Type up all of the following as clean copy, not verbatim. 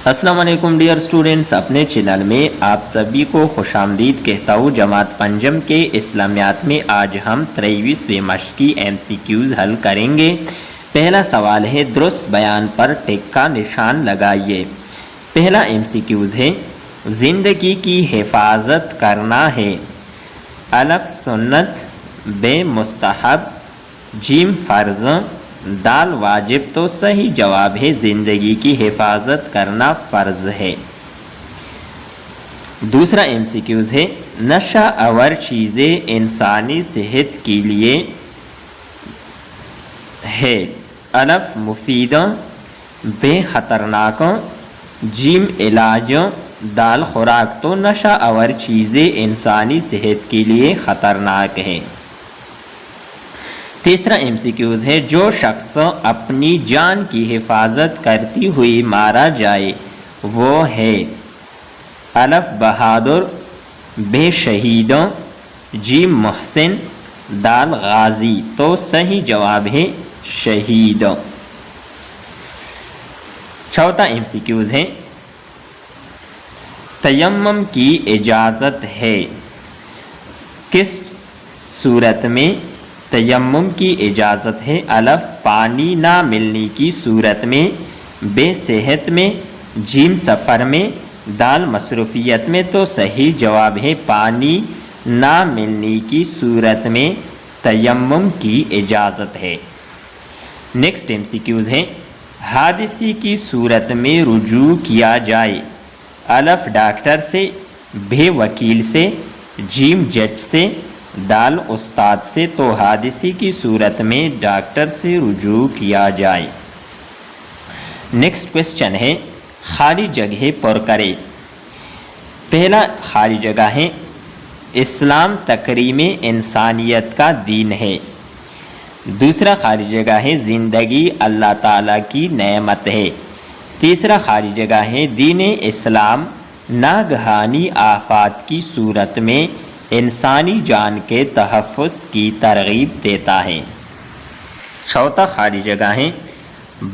السلام علیکم dear students, اپنے چینل میں آپ سبھی کو خوش آمدید کہتا ہوں۔ جماعت پنجم کے اسلامیات میں آج ہم 23ویں مشق کی MCQs حل کریں گے۔ پہلا سوال ہے، درست بیان پر ٹک کا نشان لگائیے۔ پہلا MCQs ہے، زندگی کی حفاظت کرنا ہے۔ الف سنت، ب مستحب، جیم فرض، دال واجب۔ تو صحیح جواب ہے زندگی کی حفاظت کرنا فرض ہے۔ دوسرا MCQs ہے، نشہ آور چیزیں انسانی صحت کے لیے ہے۔ الف مفید، ب خطرناک، جیم علاج، دال خوراک۔ تو نشہ آور چیزیں انسانی صحت کے لیے خطرناک ہے۔ تیسرا MCQs ہے، جو شخص اپنی جان کی حفاظت کرتی ہوئی مارا جائے وہ ہے۔ الف بہادر، ب شہید، جیم محسن، دال غازی۔ تو صحیح جواب ہے شہید۔ چوتھا MCQs ہے، تیمم کی اجازت ہے۔ کس صورت میں تیمم کی اجازت ہے؟ الف پانی نہ ملنے کی صورت میں، ب صحت میں، جیم سفر میں، دال مصروفیت میں۔ تو صحیح جواب ہے پانی نہ ملنے کی صورت میں تیمم کی اجازت ہے۔ نیکسٹ MCQs ہے، حادثے کی صورت میں رجوع کیا جائے۔ الف ڈاکٹر سے، ب وکیل سے، جیم جج سے، دال استاد سے۔ تو حادثے کی صورت میں ڈاکٹر سے رجوع کیا جائے۔ نیکسٹ کوشچن ہے، خالی جگہ پر کرے۔ پہلا خالی جگہ ہے، اسلام تکریم انسانیت کا دین ہے۔ دوسرا خالی جگہ ہے، زندگی اللہ تعالیٰ کی نعمت ہے۔ تیسرا خالی جگہ ہے، دین اسلام ناگہانی آفات کی صورت میں انسانی جان کے تحفظ کی ترغیب دیتا ہے۔ چوتھا خالی جگہ ہے،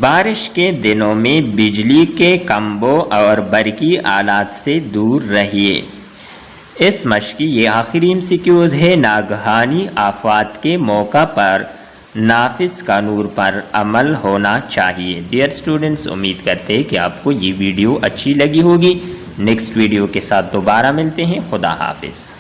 بارش کے دنوں میں بجلی کے کھمبوں اور برقی آلات سے دور رہیے۔ اس مشق کی یہ آخری MCQs ہے، ناگہانی آفات کے موقع پر نافذ قانون پر عمل ہونا چاہیے۔ ڈیئر اسٹوڈنٹس، امید کرتے ہیں کہ آپ کو یہ ویڈیو اچھی لگی ہوگی۔ نیکسٹ ویڈیو کے ساتھ دوبارہ ملتے ہیں۔ خدا حافظ۔